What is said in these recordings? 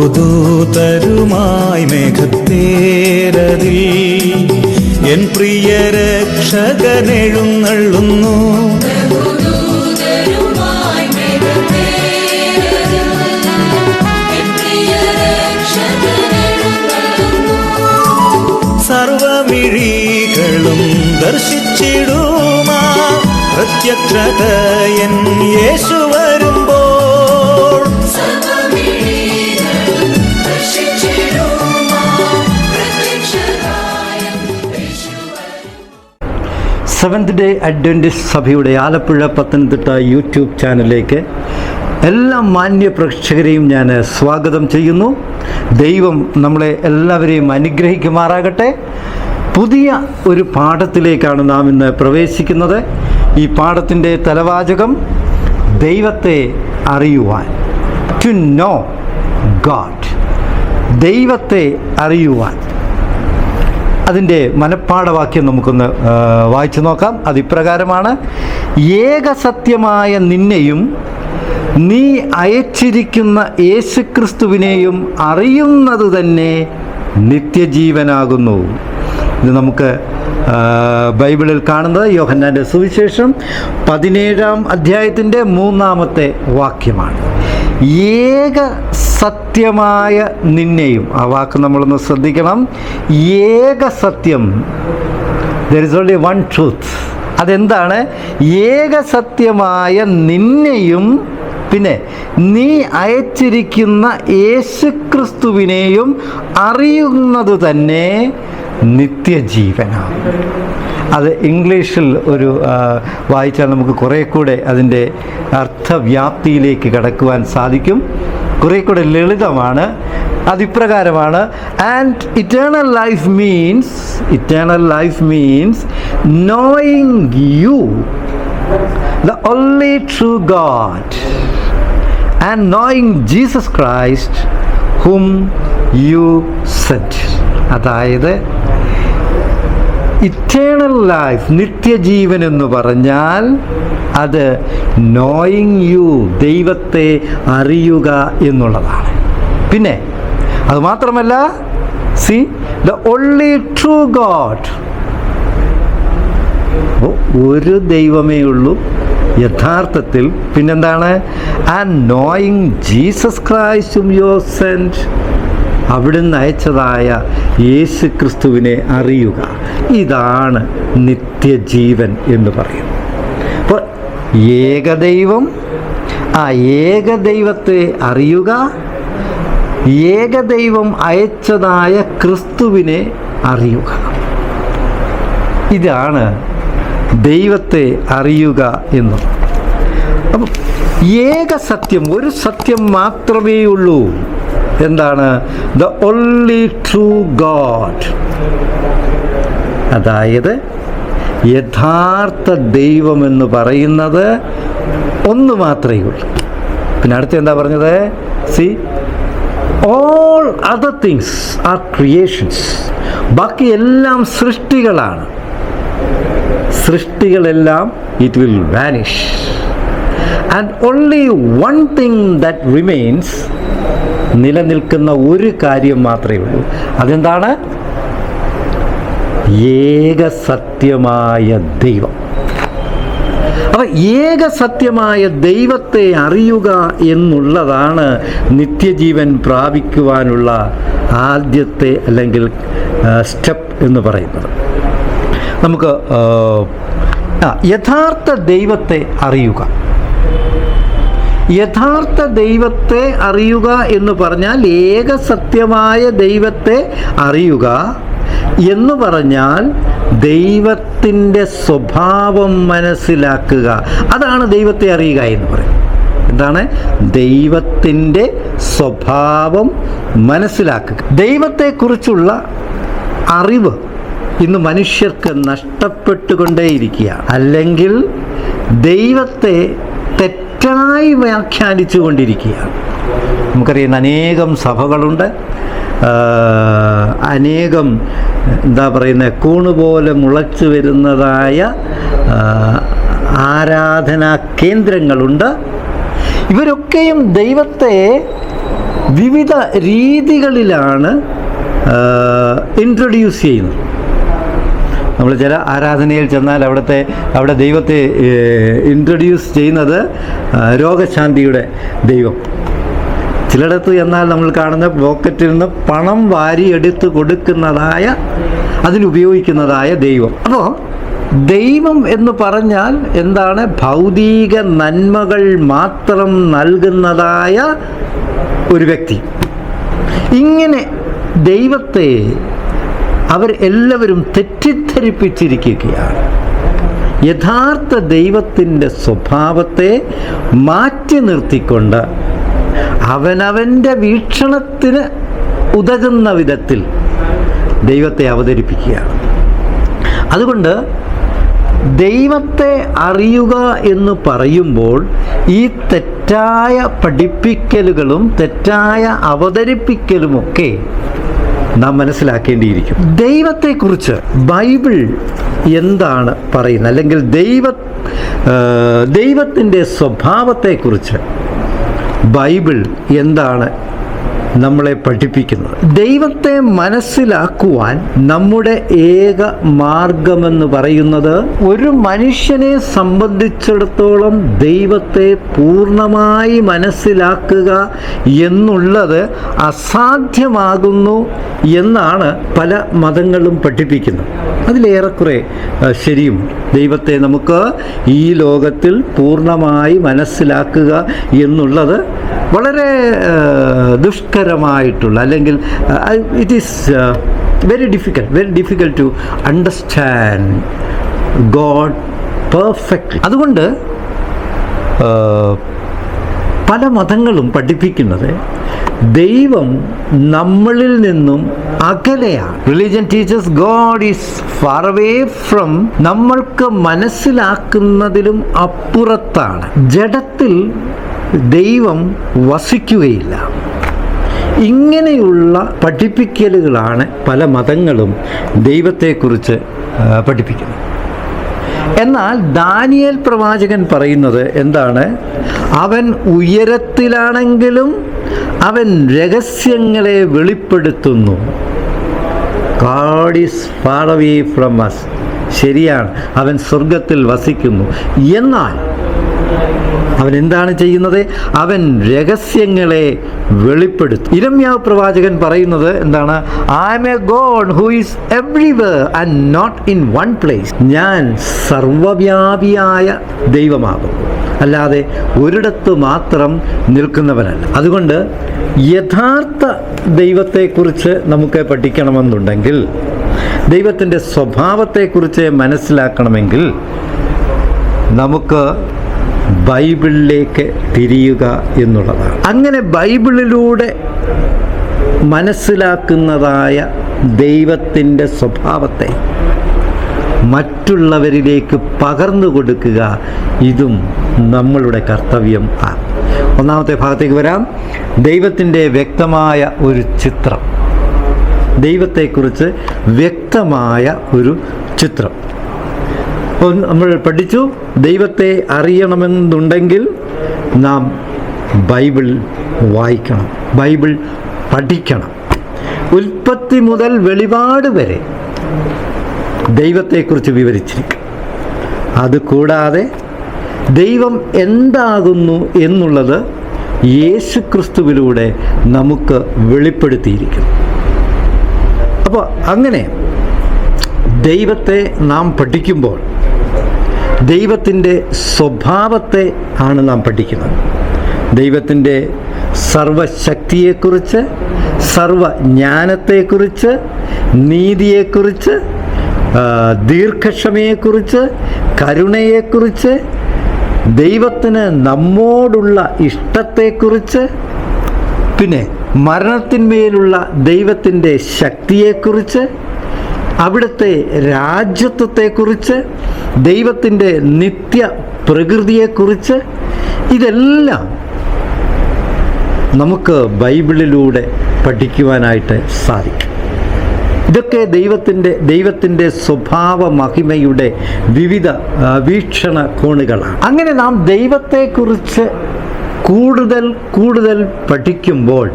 ബഹുദൂതരുമായി മേഘത്തേരതിൽ N പ്രിയ രക്ഷകനെഴുന്നള്ളുന്നു. സർവമിഴികളും ദർശിച്ചിടുമാ പ്രത്യക്ഷത N യേശു വരുമ്പോൾ. Seventh day Adventist സഭയുടെ Alappuzha Pathanamthitta YouTube ചാനലിലേക്ക് എല്ലാ മാന്യ പ്രേക്ഷകരെയും ഞാൻ സ്വാഗതം ചെയ്യുന്നു. ദൈവം നമ്മളെ എല്ലാവരെയും അനുഗ്രഹിക്കുമാറാകട്ടെ. പുതിയ ഒരു പാഠത്തിലേക്കാണ് നാം ഇന്ന് പ്രവേശിക്കുന്നത്. ഈ പാഠത്തിൻ്റെ തലവാചകം ദൈവത്തെ അറിയുവാൻ, ടു നോ ഗാഡ്. ദൈവത്തെ അറിയുവാൻ. അതിൻ്റെ മനഃപ്പാഠവാക്യം നമുക്കൊന്ന് വായിച്ചു നോക്കാം. അതിപ്രകാരമാണ്: ഏകസത്യമായ നിന്നെയും നീ അയച്ചിരിക്കുന്ന യേശുക്രിസ്തുവിനെയും അറിയുന്നത് തന്നെ നിത്യജീവനാകുന്നു. ഇത് നമുക്ക് ബൈബിളിൽ കാണുന്നത് യോഹന്നാൻ്റെ സുവിശേഷം 17-ാം അധ്യായത്തിൻ്റെ 3-ാമത്തെ വാക്യമാണ്. ഏക സത്യമായ നിന്നെയും. ആ വാക്ക് നമ്മളൊന്ന് ശ്രദ്ധിക്കണം. ഏക സത്യം. There is only one truth. അതെന്താണ്? ഏക സത്യമായ നിന്നെയും പിന്നെ നീ അയച്ചിരിക്കുന്ന യേശുക്രിസ്തുവിനെയും അറിയുന്നത് തന്നെ നിത്യജീവനാണ്. അത് ഇംഗ്ലീഷിൽ ഒരു വായിച്ചാൽ നമുക്ക് കുറേ കൂടെ അതിൻ്റെ അർത്ഥവ്യാപ്തിയിലേക്ക് കടക്കുവാൻ സാധിക്കും. കുറേ കൂടെ ലളിതമാണ്. അതിപ്രകാരമാണ്: and eternal life means knowing you, the only true God, and knowing Jesus Christ whom you sent. അതായത് ഇറ്റേണൽ ലൈഫ്, നിത്യജീവൻ എന്ന് പറഞ്ഞാൽ അത് നോയിങ് യു, ദൈവത്തെ അറിയുക എന്നുള്ളതാണ്. പിന്നെ അതുമാത്രമല്ല, C the only true God. ഒരു ദൈവമേ ഉള്ളൂ യഥാർത്ഥത്തിൽ. പിന്നെന്താണ്? And knowing Jesus Christ whom you sent, അവിടുന്ന് അയച്ചതായ യേശു ക്രിസ്തുവിനെ അറിയുക. ഇതാണ് നിത്യജീവൻ എന്ന് പറയുന്നത്. അപ്പോൾ ഏകദൈവം, ആ ഏകദൈവത്തെ അറിയുക, ഏകദൈവം അയച്ചതായ ക്രിസ്തുവിനെ അറിയുക. ഇതാണ് ദൈവത്തെ അറിയുക എന്നത്. അപ്പം ഏക സത്യം, ഒരു സത്യം മാത്രമേ ഉള്ളൂ. എന്താണ്? The only true God. അതായത് യഥാർത്ഥ ദൈവമെന്ന് പറയുന്നത് ഒന്ന് മാത്രമേ ഉള്ളൂ. പിന്നെ അടുത്ത് എന്താ പറഞ്ഞത്? See all other things are creations. ബാക്കി എല്ലാം സൃഷ്ടികളാണ്. സൃഷ്ടികളെല്ലാം it will vanish, and only one thing that remains, നിലനിൽക്കുന്ന ഒരു കാര്യം മാത്രമേ ഉള്ളൂ. അതെന്താണ്? ഏകസത്യമായ ദൈവം. അപ്പോൾ ഏകസത്യമായ ദൈവത്തെ അറിയുക എന്നുള്ളതാണ് നിത്യജീവൻ പ്രാപിക്കുവാനുള്ള ആദ്യത്തെ അല്ലെങ്കിൽ സ്റ്റെപ്പ് എന്ന് പറയുന്നത്. നമുക്ക് യഥാർത്ഥ ദൈവത്തെ അറിയുക. യഥാർത്ഥ ദൈവത്തെ അറിയുക എന്ന് പറഞ്ഞാൽ, ഏകസത്യമായ ദൈവത്തെ അറിയുക എന്ന് പറഞ്ഞാൽ ദൈവത്തിൻ്റെ സ്വഭാവം മനസ്സിലാക്കുക. അതാണ് ദൈവത്തെ അറിയുക എന്ന് പറയുന്നത്. എന്താണ്? ദൈവത്തിൻ്റെ സ്വഭാവം മനസ്സിലാക്കുക. ദൈവത്തെക്കുറിച്ചുള്ള അറിവ് ഇന്ന് മനുഷ്യർക്ക് നഷ്ടപ്പെട്ടുകൊണ്ടേയിരിക്കുകയാണ്. അല്ലെങ്കിൽ ദൈവത്തെ തെറ്റായി വ്യാഖ്യാനിച്ചു കൊണ്ടിരിക്കുകയാണ്. നമുക്കറിയുന്ന അനേകം സഭകളുണ്ട്, അനേകം എന്താ പറയുന്നത്, കൂണുപോലെ മുളച്ചു വരുന്നതായ ആരാധനാ കേന്ദ്രങ്ങളുണ്ട്. ഇവരൊക്കെയും ദൈവത്തെ വിവിധ രീതികളിലാണ് ഇൻട്രൊഡ്യൂസ് ചെയ്യുന്നത്. നമ്മൾ ചില ആരാധനയിൽ ചെന്നാൽ അവിടെ ദൈവത്തെ ഇൻട്രൊഡ്യൂസ് ചെയ്യുന്നത് രോഗശാന്തിയുടെ ദൈവം. ചിലയിടത്ത് എന്നാൽ നമ്മൾ കാണുന്ന പോക്കറ്റിൽ നിന്ന് പണം വാരിയെടുത്ത് കൊടുക്കുന്നതായ, അതിനുപയോഗിക്കുന്നതായ ദൈവം. അപ്പോൾ ദൈവം എന്ന് പറഞ്ഞാൽ എന്താണ്? ഭൗതിക നന്മകൾ മാത്രം നൽകുന്നതായ ഒരു വ്യക്തി. ഇങ്ങനെ ദൈവത്തെ അവർ എല്ലാവരും തെറ്റിദ്ധരിപ്പിച്ചിരിക്കുകയാണ്. യഥാർത്ഥ ദൈവത്തിൻ്റെ സ്വഭാവത്തെ മാറ്റി നിർത്തിക്കൊണ്ട് അവനവൻ്റെ വീക്ഷണത്തിന് ഉതകുന്ന വിധത്തിൽ ദൈവത്തെ അവതരിപ്പിക്കുകയാണ്. അതുകൊണ്ട് ദൈവത്തെ അറിയുക എന്ന് പറയുമ്പോൾ ഈ തെറ്റായ പഠിപ്പിക്കലുകളും തെറ്റായ അവതരിപ്പിക്കലുമൊക്കെ നാം മനസ്സിലാക്കേണ്ടിയിരിക്കും. ദൈവത്തെക്കുറിച്ച് ബൈബിൾ എന്താണ് പറയുന്നത്, അല്ലെങ്കിൽ ദൈവത്തിൻ്റെ സ്വഭാവത്തെക്കുറിച്ച് ബൈബിൾ എന്താണ് നമ്മളെ പഠിപ്പിക്കുന്നത്? ദൈവത്തെ മനസ്സിലാക്കുവാൻ നമ്മുടെ ഏക മാർഗമെന്ന് പറയുന്നത്, ഒരു മനുഷ്യനെ സംബന്ധിച്ചിടത്തോളം ദൈവത്തെ പൂർണ്ണമായി മനസ്സിലാക്കുക എന്നുള്ളത് അസാധ്യമാകുന്നു എന്നാണ് പല മതങ്ങളും പഠിപ്പിക്കുന്നത്. അതിലേറെക്കുറെ ശരിയും. ദൈവത്തെ നമുക്ക് ഈ ലോകത്തിൽ പൂർണ്ണമായി മനസ്സിലാക്കുക എന്നുള്ളത് വളരെ ദുഷ്കരമായിട്ടുള്ള, അല്ലെങ്കിൽ it is very difficult to understand God perfect. അതുകൊണ്ട് പല മതങ്ങളും പഠിപ്പിക്കുന്നത് ദൈവം നമ്മളിൽ നിന്നും അകലെയാണ്. Religion teachers God is far away from, നമ്മൾക്ക് മനസ്സിലാക്കുന്നതിലും അപ്പുറത്താണ്. ജഡത്തിൽ ദൈവം വസിക്കുകയില്ല. ഇങ്ങനെയുള്ള പഠിപ്പിക്കലുകളാണ് പല മതങ്ങളും ദൈവത്തെക്കുറിച്ച് പഠിപ്പിക്കുന്നത്. എന്നാൽ ദാനിയേൽ പ്രവാചകൻ പറയുന്നത് എന്താണ്? അവൻ ഉയരത്തിലാണെങ്കിലും അവൻ രഹസ്യങ്ങളെ വെളിപ്പെടുത്തുന്നു. God is far away from us. ശരിയാണ്, അവൻ സ്വർഗത്തിൽ വസിക്കുന്നു. എന്നാൽ അവൻ എന്താണ് ചെയ്യുന്നത്? അവൻ രഹസ്യങ്ങളെ വെളിപ്പെടുത്തും. ഇരമ്യാവ് പ്രവാചകൻ പറയുന്നത് എന്താണ്? I am a God who is everywhere and not in one place. ഞാൻ സർവവ്യാപിയായ ദൈവമാകും, അല്ലാതെ ഒരിടത്ത് മാത്രം നിൽക്കുന്നവനല്ല. അതുകൊണ്ട് യഥാർത്ഥ ദൈവത്തെക്കുറിച്ച് നമുക്ക് പഠിക്കണമെന്നുണ്ടെങ്കിൽ, ദൈവത്തിൻ്റെ സ്വഭാവത്തെക്കുറിച്ച് മനസ്സിലാക്കണമെങ്കിൽ നമുക്ക് ബൈബിളിലേക്ക് തിരിയുക എന്നുള്ളതാണ്. അങ്ങനെ ബൈബിളിലൂടെ മനസ്സിലാക്കുന്നതായ ദൈവത്തിൻ്റെ സ്വഭാവത്തെ മറ്റുള്ളവരിലേക്ക് പകർന്നു കൊടുക്കുക, ഇതും നമ്മളുടെ കർത്തവ്യം ആണ്. ഒന്നാമത്തെ ഭാഗത്തേക്ക് വരാം. ദൈവത്തിൻ്റെ വ്യക്തമായ ഒരു ചിത്രം, ദൈവത്തെക്കുറിച്ച് വ്യക്തമായ ഒരു ചിത്രം. അപ്പോൾ നമ്മൾ പഠിച്ചു, ദൈവത്തെ അറിയണമെന്നുണ്ടെങ്കിൽ നാം ബൈബിൾ വായിക്കണം, ബൈബിൾ പഠിക്കണം. ഉൽപ്പത്തി മുതൽ വെളിപാട് വരെ ദൈവത്തെക്കുറിച്ച് വിവരിച്ചിരിക്കും. അതുകൂടാതെ ദൈവം എന്താകുന്നു എന്നുള്ളത് യേശുക്രിസ്തുവിലൂടെ നമുക്ക് വെളിപ്പെടുത്തിയിരിക്കുന്നു. അപ്പോൾ അങ്ങനെ ദൈവത്തെ നാം പഠിക്കുമ്പോൾ ദൈവത്തിൻ്റെ സ്വഭാവത്തെ ആണ് നാം പഠിക്കുന്നത്. ദൈവത്തിൻ്റെ സർവശക്തിയെക്കുറിച്ച്, സർവജ്ഞാനത്തെക്കുറിച്ച്, നീതിയെക്കുറിച്ച്, ദീർഘക്ഷമയെക്കുറിച്ച്, കരുണയെക്കുറിച്ച്, ദൈവത്തിന് നമ്മോടുള്ള ഇഷ്ടത്തെക്കുറിച്ച്, പിന്നെ മരണത്തിന്മേലുള്ള ദൈവത്തിൻ്റെ ശക്തിയെക്കുറിച്ച്, അവിടുത്തെ രാജ്യത്വത്തെക്കുറിച്ച്, ദൈവത്തിൻ്റെ നിത്യ പ്രകൃതിയെക്കുറിച്ച്, ഇതെല്ലാം നമുക്ക് ബൈബിളിലൂടെ പഠിക്കുവാനായിട്ട് സാധിക്കും. ഇതൊക്കെ ദൈവത്തിൻ്റെ സ്വഭാവ മഹിമയുടെ വിവിധ വീക്ഷണ കോണുകളാണ്. അങ്ങനെ നാം ദൈവത്തെക്കുറിച്ച് കൂടുതൽ കൂടുതൽ പഠിക്കുമ്പോൾ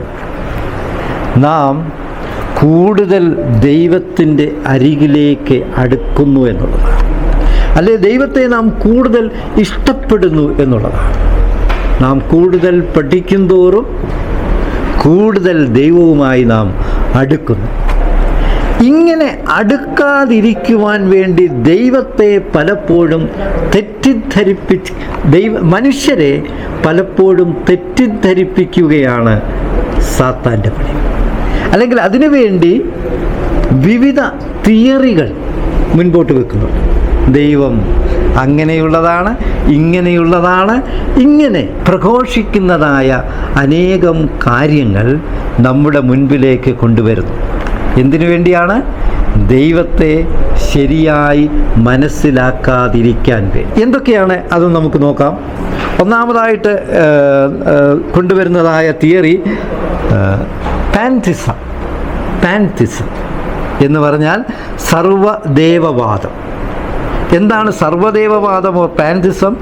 നാം കൂടുതൽ ദൈവത്തിൻ്റെ അരികിലേക്ക് അടുക്കുന്നു എന്നുള്ളതാണ്. അല്ലെ, ദൈവത്തെ നാം കൂടുതൽ ഇഷ്ടപ്പെടുന്നു എന്നുള്ളതാണ്. നാം കൂടുതൽ പഠിക്കും തോറും കൂടുതൽ ദൈവവുമായി നാം അടുക്കുന്നു. ഇങ്ങനെ അടുക്കാതിരിക്കുവാൻ വേണ്ടി ദൈവത്തെ പലപ്പോഴും മനുഷ്യരെ പലപ്പോഴും തെറ്റിദ്ധരിപ്പിക്കുകയാണ് സാത്താൻ്റെ പണി. അല്ലെങ്കിൽ അതിനുവേണ്ടി വിവിധ തിയറികൾ മുൻപോട്ട് വെക്കുന്നുണ്ട്. ദൈവം അങ്ങനെയുള്ളതാണ്, ഇങ്ങനെയുള്ളതാണ്, ഇങ്ങനെ പ്രഘോഷിക്കുന്നതായ അനേകം കാര്യങ്ങൾ നമ്മുടെ മുൻപിലേക്ക് കൊണ്ടുവരുന്നു. എന്തിനു വേണ്ടിയാണ്? ദൈവത്തെ ശരിയായി മനസ്സിലാക്കാതിരിക്കാൻ വേണ്ടി. എന്തൊക്കെയാണ് അത് നമുക്ക് നോക്കാം. ഒന്നാമതായിട്ട് കൊണ്ടുവരുന്നതായ തിയറി പാൻതിസം എന്ന് പറഞ്ഞാൽ സർവദേവവാദം. എന്താണ് സർവദേവവാദമോ പാൻതിസം?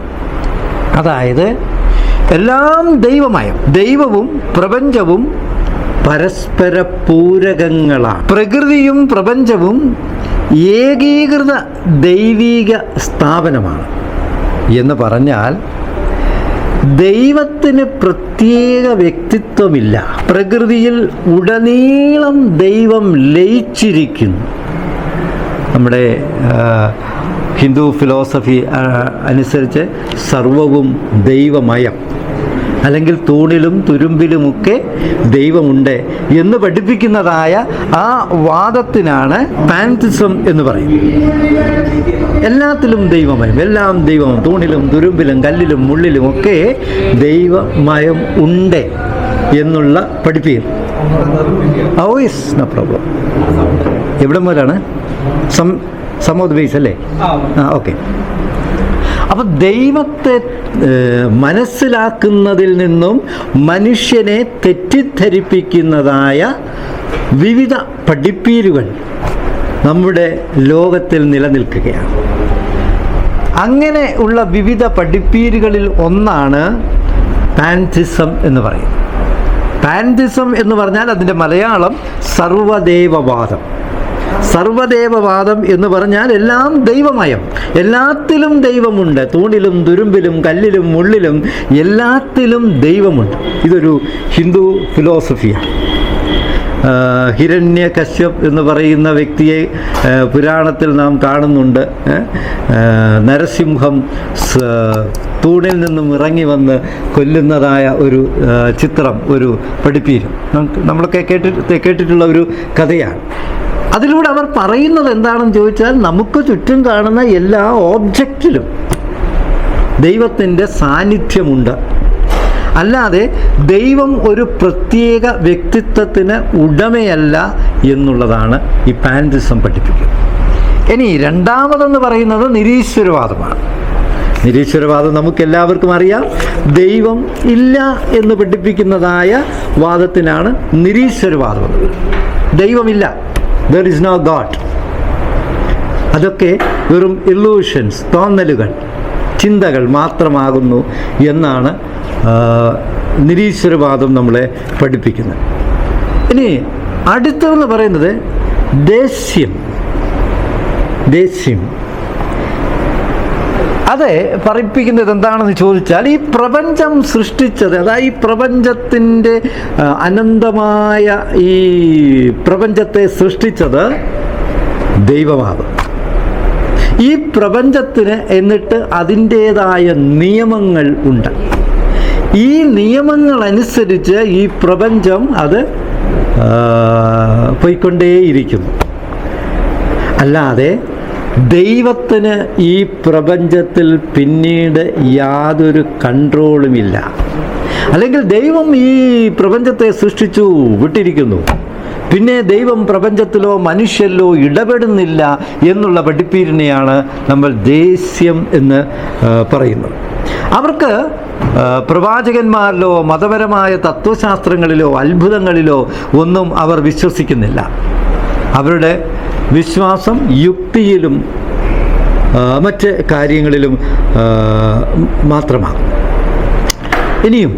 അതായത് എല്ലാം ദൈവമയം, ദൈവവും പ്രപഞ്ചവും പരസ്പര പൂരകങ്ങളാണ്. പ്രകൃതിയും പ്രപഞ്ചവും ഏകീകൃത ദൈവിക സ്ഥാപനമാണ് എന്ന് പറഞ്ഞാൽ ദൈവത്തിന് പ്രത്യേക വ്യക്തിത്വമില്ല. പ്രകൃതിയിൽ ഉടനീളം ദൈവം ലയിച്ചിരിക്കുന്നു. നമ്മുടെ ഹിന്ദു ഫിലോസഫി അനുസരിച്ച് സർവവും ദൈവമയം, അല്ലെങ്കിൽ തൂണിലും തുരുമ്പിലുമൊക്കെ ദൈവമുണ്ട് എന്ന് പഠിപ്പിക്കുന്നതായ ആ വാദത്തിനാണ് പാൻതിസം എന്ന് പറയുന്നത്. എല്ലാത്തിലും ദൈവമയം, എല്ലാം ദൈവം, തൂണിലും തുരുമ്പിലും കല്ലിലും മുള്ളിലും ഒക്കെ ദൈവമയം ഉണ്ട് എന്നുള്ള പഠിപ്പിക്കും. No problem. എവിടെ മുതലാണ്? സം ഓഫ് ദ ബേസ് അല്ലേ? ഓക്കെ. അപ്പോൾ ദൈവത്തെ മനസ്സിലാക്കുന്നതിൽ നിന്നും മനുഷ്യനെ തെറ്റിദ്ധരിപ്പിക്കുന്നതായ വിവിധ പഠിപ്പീരുകൾ നമ്മുടെ ലോകത്തിൽ നിലനിൽക്കുകയാണ്. അങ്ങനെ ഉള്ള വിവിധ പഠിപ്പീരുകളിൽ ഒന്നാണ് പാൻതിസം എന്ന് പറയുന്നത്. പാൻതിസം എന്ന് പറഞ്ഞാൽ അതിൻ്റെ മലയാളം സർവദേവവാദം. സർവദേവവാദം എന്ന് പറഞ്ഞാൽ എല്ലാം ദൈവമയം, എല്ലാത്തിലും ദൈവമുണ്ട്, തൂണിലും തുരുമ്പിലും കല്ലിലും മുള്ളിലും എല്ലാത്തിലും ദൈവമുണ്ട്. ഇതൊരു ഹിന്ദു ഫിലോസഫിയാണ്. ഹിരണ്യകശ്യപ് എന്ന് പറയുന്ന വ്യക്തിയെ പുരാണത്തിൽ നാം കാണുന്നുണ്ട്. നരസിംഹം തൂണിൽ നിന്നും ഇറങ്ങി വന്ന് കൊല്ലുന്നതായ ഒരു ചിത്രം, ഒരു പഠിപ്പീര് നമ്മളൊക്കെ കേട്ടിട്ടുള്ള ഒരു കഥയാണ്. അതിലൂടെ അവർ പറയുന്നത് എന്താണെന്ന് ചോദിച്ചാൽ നമുക്ക് ചുറ്റും കാണുന്ന എല്ലാ ഓബ്ജക്റ്റിലും ദൈവത്തിൻ്റെ സാന്നിധ്യമുണ്ട്. അല്ലാതെ ദൈവം ഒരു പ്രത്യേക വ്യക്തിത്വത്തിന് ഉടമയല്ല എന്നുള്ളതാണ് ഈ പാൻതിസം പഠിപ്പിക്കുന്നത്. ഇനി രണ്ടാമതെന്ന് പറയുന്നത് നിരീശ്വരവാദമാണ്. നിരീശ്വരവാദം നമുക്കെല്ലാവർക്കും അറിയാം. ദൈവം ഇല്ല എന്ന് പഠിപ്പിക്കുന്നതായ വാദത്തിനാണ് നിരീശ്വരവാദം. ദൈവമില്ല, there is no God. അതൊക്കെ വെറും ഇല്ലൂഷൻസ്, തോന്നലുകൾ, ചിന്തകൾ മാത്രമാകുന്നു എന്നാണ് നിരീശ്വരവാദം നമ്മളെ പഠിപ്പിക്കുന്നത്. ഇനി അടുത്തതെന്ന് പറയുന്നത് ദേസ്യം. അത് പഠിപ്പിക്കുന്നത് എന്താണെന്ന് ചോദിച്ചാൽ ഈ പ്രപഞ്ചം സൃഷ്ടിച്ചത്, അതായത് ഈ പ്രപഞ്ചത്തിൻ്റെ അനന്തമായ ഈ പ്രപഞ്ചത്തെ സൃഷ്ടിച്ചത് ദൈവമാണ്. ഈ പ്രപഞ്ചത്തിന് എന്നിട്ട് അതിൻ്റേതായ നിയമങ്ങൾ ഉണ്ട്. ഈ നിയമങ്ങൾ അനുസരിച്ച് ഈ പ്രപഞ്ചം അത് പോയിക്കൊണ്ടേയിരിക്കുന്നു. അല്ലാതെ ദൈവത്തിന് ഈ പ്രപഞ്ചത്തിൽ പിന്നീട് യാതൊരു കൺട്രോളുമില്ല. അല്ലെങ്കിൽ ദൈവം ഈ പ്രപഞ്ചത്തെ സൃഷ്ടിച്ചു വിട്ടിരിക്കുന്നു, പിന്നെ ദൈവം പ്രപഞ്ചത്തിലോ മനുഷ്യരിലോ ഇടപെടുന്നില്ല എന്നുള്ള പഠിപ്പീരിനെയാണ് നമ്മൾ ദേസ്യം എന്ന് പറയുന്നത്. അവർക്ക് പ്രവാചകന്മാരിലോ മതപരമായ തത്വശാസ്ത്രങ്ങളിലോ അത്ഭുതങ്ങളിലോ ഒന്നും അവർ വിശ്വസിക്കുന്നില്ല. അവരുടെ വിശ്വാസം യുക്തിയിലും മറ്റ് കാര്യങ്ങളിലും മാത്രമാണ്. ഇനിയും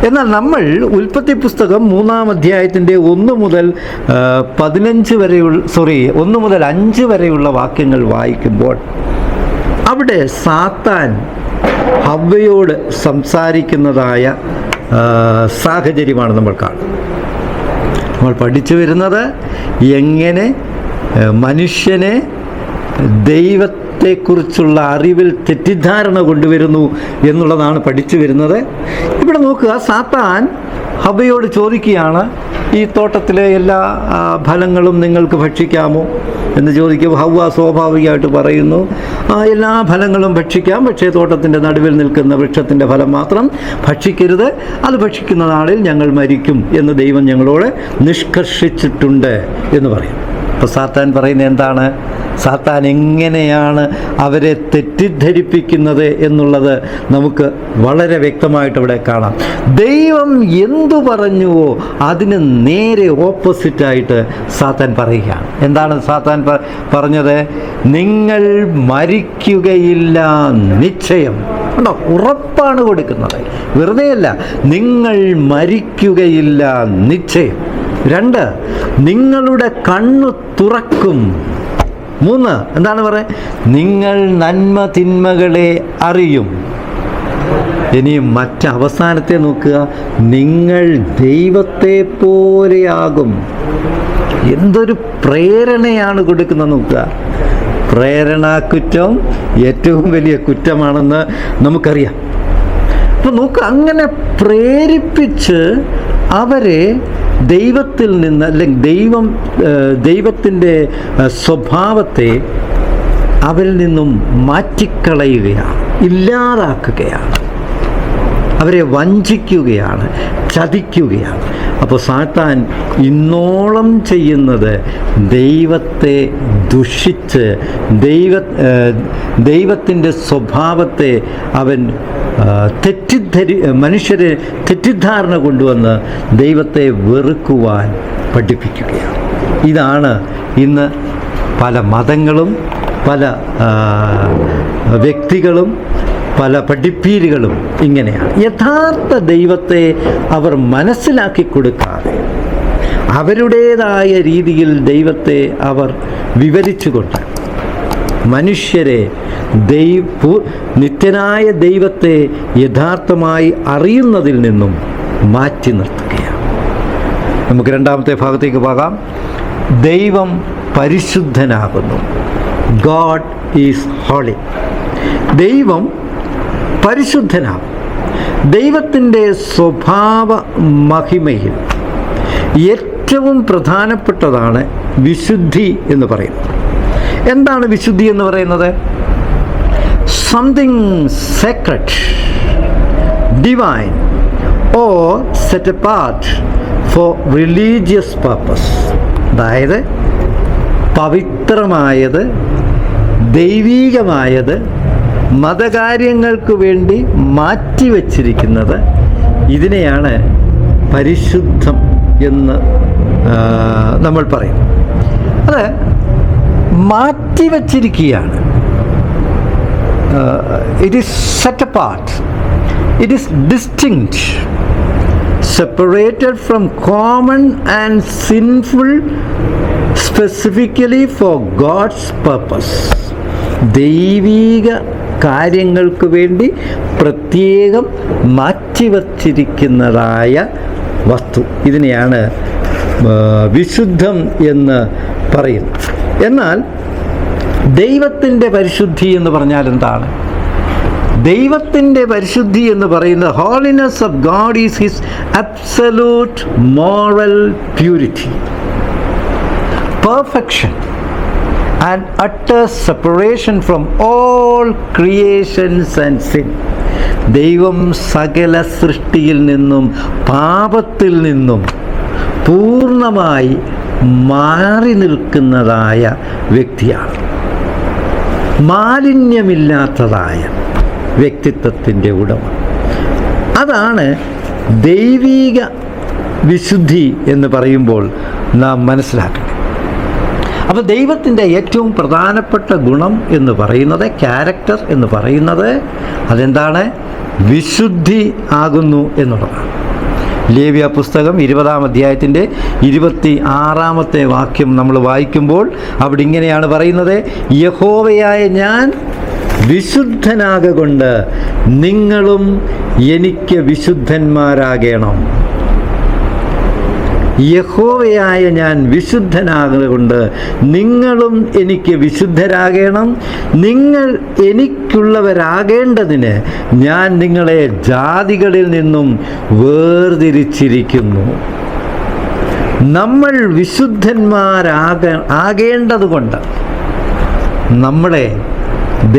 എന്നാൽ നമ്മൾ ഉൽപ്പത്തി പുസ്തകം 3-ാം അധ്യായത്തിൻ്റെ 1 മുതൽ 5 വരെയുള്ള വാക്യങ്ങൾ വായിക്കുമ്പോൾ അവിടെ സാത്താൻ ഹവ്വയോട് സംസാരിക്കുന്നതായ സാഹചര്യമാണ് നമ്മൾ കാണുന്നത്. നമ്മൾ പഠിച്ചു വരുന്നത് എങ്ങനെ മനുഷ്യനെ ദൈവത്തെക്കുറിച്ചുള്ള അറിവിൽ തെറ്റിദ്ധാരണ കൊണ്ടുവരുന്നു എന്നുള്ളതാണ് പഠിച്ചു വരുന്നത്. ഇവിടെ നോക്കുക, സാത്താൻ ഹവ്വയോട് ചോദിക്കുകയാണ്, ഈ തോട്ടത്തിലെ എല്ലാ ഫലങ്ങളും നിങ്ങൾക്ക് ഭക്ഷിക്കാമോ എന്ന് ചോദിക്കുമ്പോൾ ഹവ്വ സ്വാഭാവികമായിട്ട് പറയുന്നു, എല്ലാ ഫലങ്ങളും ഭക്ഷിക്കാം, പക്ഷേ തോട്ടത്തിൻ്റെ നടുവിൽ നിൽക്കുന്ന വൃക്ഷത്തിൻ്റെ ഫലം മാത്രം ഭക്ഷിക്കരുത്, അത് ഭക്ഷിക്കുന്ന നാളിൽ ഞങ്ങൾ മരിക്കും എന്ന് ദൈവം ഞങ്ങളോട് നിഷ്കർഷിച്ചിട്ടുണ്ട് എന്ന് പറയും. അപ്പോൾ സാത്താൻ പറയുന്നത് എന്താണ്? സാത്താൻ എങ്ങനെയാണ് അവരെ തെറ്റിദ്ധരിപ്പിക്കുന്നത് എന്നുള്ളത് നമുക്ക് വളരെ വ്യക്തമായിട്ട് ഇവിടെ കാണാം. ദൈവം എന്തു പറഞ്ഞുവോ അതിന് നേരെ ഓപ്പോസിറ്റായിട്ട് സാത്താൻ പറയുകയാണ്. എന്താണ് സാത്താൻ പറഞ്ഞത്? നിങ്ങൾ മരിക്കുകയില്ല നിശ്ചയം. ഉണ്ടോ? ഉറപ്പാണ് കൊടുക്കുന്നത്, വെറുതെയല്ല. നിങ്ങൾ മരിക്കുകയില്ല നിശ്ചയം. 2, നിങ്ങളുടെ കണ്ണു തുറക്കും. 3, എന്താണ് പറയുക? നിങ്ങൾ നന്മ തിന്മകളെ അറിയും. ഇനിയും അവസാനത്തെ നോക്കുക, നിങ്ങൾ ദൈവത്തെ പോലെയാകും. എന്തൊരു പ്രേരണയാണ് കൊടുക്കുന്നത് നോക്കുക. പ്രേരണാകുറ്റം ഏറ്റവും വലിയ കുറ്റമാണെന്ന് നമുക്കറിയാം. അപ്പോൾ നോക്കുക, അങ്ങനെ പ്രേരിപ്പിച്ച് അവരെ ദൈവത്തിൽ നിന്ന്, അല്ലെങ്കിൽ ദൈവത്തിൻ്റെ സ്വഭാവത്തെ അവരിൽ നിന്നും മാറ്റിക്കളയുകയാണ്, ഇല്ലാതാക്കുകയാണ്, അവരെ വഞ്ചിക്കുകയാണ്, ചതിക്കുകയാണ്. അപ്പോൾ സാത്താൻ ഇന്നോളം ചെയ്യുന്നത് ദൈവത്തെ ദുഷിച്ച് ദൈവത്തിൻ്റെ സ്വഭാവത്തെ അവൻ മനുഷ്യരെ തെറ്റിദ്ധാരണ കൊണ്ടുവന്ന് ദൈവത്തെ വെറുക്കുവാൻ പഠിപ്പിക്കുകയാണ്. ഇതാണ് ഇന്ന് പല മതങ്ങളും പല വ്യക്തികളും പല പഠിപ്പീരുകളും ഇങ്ങനെയാണ്. യഥാർത്ഥ ദൈവത്തെ അവർ മനസ്സിലാക്കി കൊടുക്കാതെ അവരുടേതായ രീതിയിൽ ദൈവത്തെ അവർ വിവരിച്ചുകൊണ്ട് മനുഷ്യരെ നിത്യനായ ദൈവത്തെ യഥാർത്ഥമായി അറിയുന്നതിൽ നിന്നും മാറ്റി നിർത്തുകയാണ്. നമുക്ക് 2-ാമത്തെ ഭാഗത്തേക്ക് പോകാം. ദൈവം പരിശുദ്ധനാകുന്നു. God is holy. ദൈവം പരിശുദ്ധനാകും. ദൈവത്തിൻ്റെ സ്വഭാവ മഹിമയിൽ ഏറ്റവും പ്രധാനപ്പെട്ടതാണ് വിശുദ്ധി എന്ന് പറയുന്നത്. എന്താണ് വിശുദ്ധി എന്ന് പറയുന്നത്? Something Sacred, divine or set apart four religious purpose. അതായത് പവിത്രമായത്, ദൈവീകമായത്, മതകാര്യങ്ങൾക്ക് വേണ്ടി മാറ്റിവെച്ചിരിക്കുന്നത്, ഇതിനെയാണ് പരിശുദ്ധം എന്ന് നമ്മൾ പറയും. അത് മാറ്റിവെച്ചിരിക്കുകയാണ്. It is set apart, it is distinct, separated from common and sinful, specifically for God's purpose. ദൈവീക കാര്യങ്ങൾക്ക് വേണ്ടി പ്രത്യേകം മാറ്റിവച്ചിരിക്കുന്നതായ വസ്തു, ഇതിനെയാണ് വിശുദ്ധം എന്ന് പറയുന്നത്. എന്നാൽ ദൈവത്തിൻ്റെ പരിശുദ്ധി എന്ന് പറഞ്ഞാൽ എന്താണ്? ദൈവത്തിൻ്റെ പരിശുദ്ധി എന്ന് പറയുന്നത് holiness of God is his absolute moral purity, perfection and utter separation from all creations and sin. ദൈവം സകല സൃഷ്ടിയിൽ നിന്നും പാപത്തിൽ നിന്നും പൂർണ്ണമായി മാറി നിൽക്കുന്നതായ വ്യക്തിയാണ്. മാലിന്യമില്ലാത്തതായ വ്യക്തിത്വത്തിൻ്റെ ഉടമ. അതാണ് ദൈവീക വിശുദ്ധി എന്ന് പറയുമ്പോൾ നാം മനസ്സിലാക്കണം. അപ്പോൾ ദൈവത്തിൻ്റെ ഏറ്റവും പ്രധാനപ്പെട്ട ഗുണം എന്ന് പറയുന്നത്, ക്യാരക്ടർ എന്ന് പറയുന്നത് അതെന്താണ്? വിശുദ്ധി ആകുന്നു എന്നുള്ളതാണ്. ലേവ്യ പുസ്തകം 20-ാം അധ്യായത്തിൻ്റെ 26-ാമത്തെ വാക്യം നമ്മൾ വായിക്കുമ്പോൾ അവിടെ ഇങ്ങനെയാണ് പറയുന്നത്: യഹോവയായ ഞാൻ വിശുദ്ധനാകൊണ്ട് നിങ്ങളും എനിക്ക് വിശുദ്ധന്മാരാകണം. യഹോവയായ ഞാൻ വിശുദ്ധനാകൊണ്ട് നിങ്ങളും എനിക്ക് വിശുദ്ധരാകണം. നിങ്ങൾ എനിക്കുള്ളവരാകേണ്ടതിന് ഞാൻ നിങ്ങളെ ജാതികളിൽ നിന്നും വേർതിരിച്ചിരിക്കുന്നു. നമ്മൾ ആകേണ്ടതുകൊണ്ട് നമ്മളെ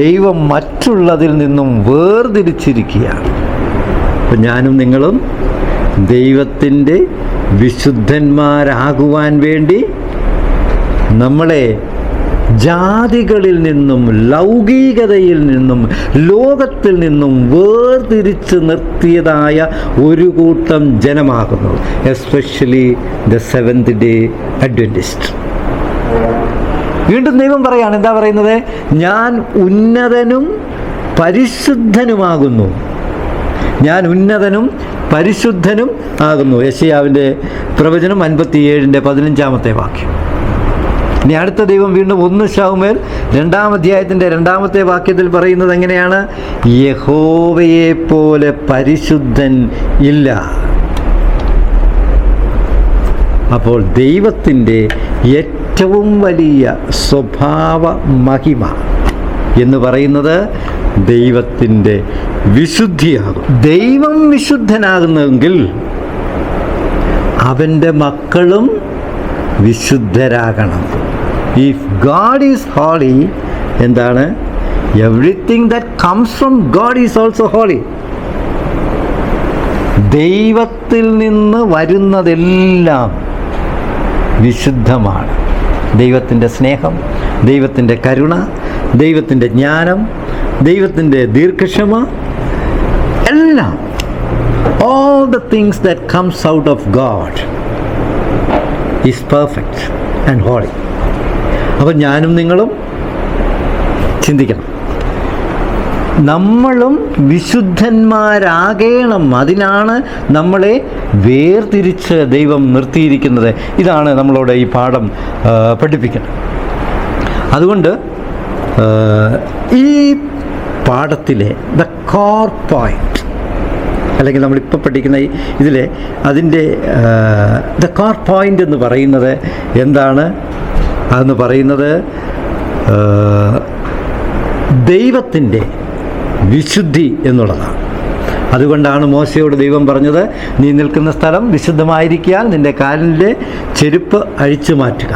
ദൈവം മറ്റുള്ളതിൽ നിന്നും വേർതിരിച്ചിരിക്കുകയാണ്. അപ്പം ഞാനും നിങ്ങളും ദൈവത്തിൻ്റെ വിശുദ്ധന്മാരാകുവാൻ വേണ്ടി നമ്മളെ ജാതികളിൽ നിന്നും ലൗകികതയിൽ നിന്നും ലോകത്തിൽ നിന്നും വേർതിരിച്ച് നിർത്തിയതായ ഒരു കൂട്ടം ജനമാകുന്നു. Especially the seventh day Adventist. വീണ്ടും ദൈവം പറയാണ്, എന്താ പറയുന്നത്? ഞാൻ ഉന്നതനും പരിശുദ്ധനുമാകുന്നു. ഞാൻ ഉന്നതനും പരിശുദ്ധനും ആകുന്നു. യെശയ്യാവിൻ്റെ പ്രവചനം 57-ന്റെ 15-ാമത്തെ വാക്യം. ഇനി അടുത്ത ദൈവം വീണ്ടും 1 ശമൂവേൽ 2-ാം അധ്യായത്തിൻ്റെ 2-ാമത്തെ വാക്യത്തിൽ പറയുന്നത് എങ്ങനെയാണ്? യഹോവയെ പോലെ പരിശുദ്ധൻ ഇല്ല. അപ്പോൾ ദൈവത്തിൻ്റെ ഏറ്റവും വലിയ സ്വഭാവ മഹിമ എന്ന് പറയുന്നത് ദൈവത്തിൻ്റെ വിശുദ്ധിയാകും. ദൈവം വിശുദ്ധനാകുന്നെങ്കിൽ അവൻ്റെ മക്കളും വിശുദ്ധരാകണം. ഇഫ് ഗാഡ് ഈസ് ഹോളി, എന്താണ്? Everything that comes from God is also holy. ദൈവത്തിൽ നിന്ന് വരുന്നതെല്ലാം വിശുദ്ധമാണ്. ദൈവത്തിൻ്റെ സ്നേഹം, ദൈവത്തിൻ്റെ കരുണ, ദൈവത്തിൻ്റെ ജ്ഞാനം, ദൈവത്തിൻ്റെ ദീർഘക്ഷമ, എല്ലാം, all the things that comes out of God is perfect and holy. അപ്പോൾ ഞാനും നിങ്ങളും ചിന്തിക്കണം, നമ്മളും വിശുദ്ധന്മാരാകണം. അതിനാണ് നമ്മളെ വേർതിരിച്ച് ദൈവം നിർത്തിയിരിക്കുന്നത്. ഇതാണ് നമ്മളോട് ഈ പാഠം പഠിപ്പിക്കുന്നത്. അതുകൊണ്ട് ഈ പാഠത്തിലെ ദ കോർ പോയിന്റ്, അല്ലെങ്കിൽ നമ്മളിപ്പോൾ പഠിക്കുന്ന ഇതിലെ അതിൻ്റെ ദ കോർ പോയിന്റ് എന്ന് പറയുന്നത് എന്താണ്? അതെന്ന് പറയുന്നത് ദൈവത്തിൻ്റെ വിശുദ്ധി എന്നുള്ളതാണ്. അതുകൊണ്ടാണ് മോശയോട് ദൈവം പറഞ്ഞത്, നീ നിൽക്കുന്ന സ്ഥലം വിശുദ്ധമായിരിക്കാൻ നിൻ്റെ കാലിൻ്റെ ചെരുപ്പ് അഴിച്ചു മാറ്റുക.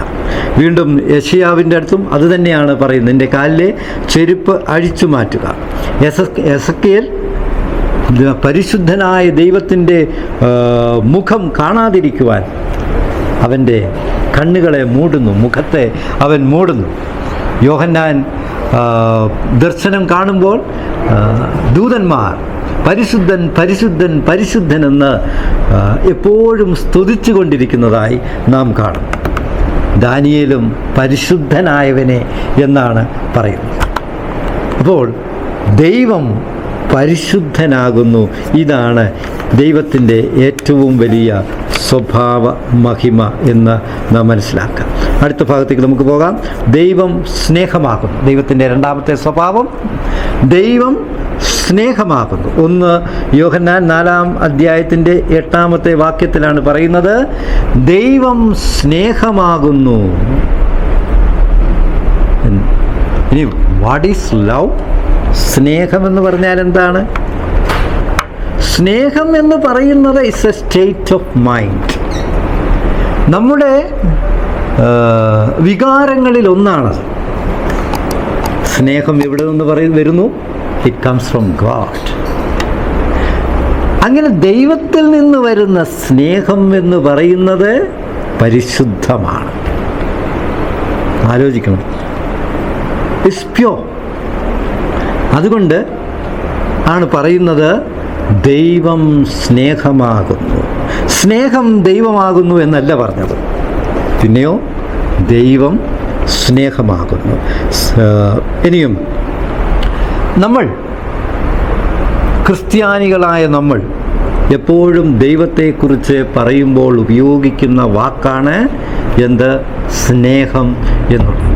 വീണ്ടും യെശയ്യാവിൻ്റെ അടുത്തും അതുതന്നെയാണ് പറയുന്നത്, നിൻ്റെ കാലിലെ ചെരുപ്പ് അഴിച്ചു മാറ്റുക. എസെക്കിയേൽ പരിശുദ്ധനായ ദൈവത്തിൻ്റെ മുഖം കാണാതിരിക്കുവാൻ അവൻ്റെ കണ്ണുകളെ മൂടുന്നു, മുഖത്തെ അവൻ മൂടുന്നു. യോഹന്നാൻ ദർശനം കാണുമ്പോൾ ദൂതന്മാർ പരിശുദ്ധൻ പരിശുദ്ധൻ പരിശുദ്ധൻ എന്ന് എപ്പോഴും സ്തുതിച്ചു കൊണ്ടിരിക്കുന്നതായി നാം കാണും. ദാനിയേലും പരിശുദ്ധനായവനെ എന്നാണ് പറയുന്നത്. അപ്പോൾ ദൈവം പരിശുദ്ധനാകുന്നു. ഇതാണ് ദൈവത്തിൻ്റെ ഏറ്റവും വലിയ സ്വഭാവ മഹിമ എന്ന് നാം മനസ്സിലാക്കാം. അടുത്ത ഭാഗത്തേക്ക് നമുക്ക് പോകാം. ദൈവം സ്നേഹമാകുന്നു. ദൈവത്തിൻ്റെ രണ്ടാമത്തെ സ്വഭാവം, ദൈവം സ്നേഹമാകുന്നു. 1 യോഹന്നാൻ 4-ാം അധ്യായത്തിൻ്റെ 8-ാമത്തെ വാക്യത്തിലാണ് പറയുന്നത്, ദൈവം സ്നേഹമാകുന്നു. ഇനി വാട്ട് ഈസ് ലവ്? സ്നേഹമെന്ന് പറഞ്ഞാൽ എന്താണ്? സ്നേഹം എന്ന് പറയുന്നത് it's A state of mind. നമ്മുടെ വികാരങ്ങളിൽ ഒന്നാണത്. സ്നേഹം എവിടെ നിന്ന് വരുന്നു? It comes from God. അങ്ങനെ ദൈവത്തിൽ നിന്ന് വരുന്ന സ്നേഹം എന്ന് പറയുന്നത് പരിശുദ്ധമാണ്. ആലോചിക്കണം, ഇറ്റ്സ് പ്യൂർ. അതുകൊണ്ട് ആണ് പറയുന്നത് ദൈവം സ്നേഹമാകുന്നു. സ്നേഹം ദൈവമാകുന്നു എന്നല്ല പറഞ്ഞത്, പിന്നെയോ ദൈവം സ്നേഹമാകുന്നു. ഇനിയും നമ്മൾ ക്രിസ്ത്യാനികളായ നമ്മൾ എപ്പോഴും ദൈവത്തെക്കുറിച്ച് പറയുമ്പോൾ ഉപയോഗിക്കുന്ന വാക്കാണ് എന്ത്? സ്നേഹം എന്നുള്ളത്.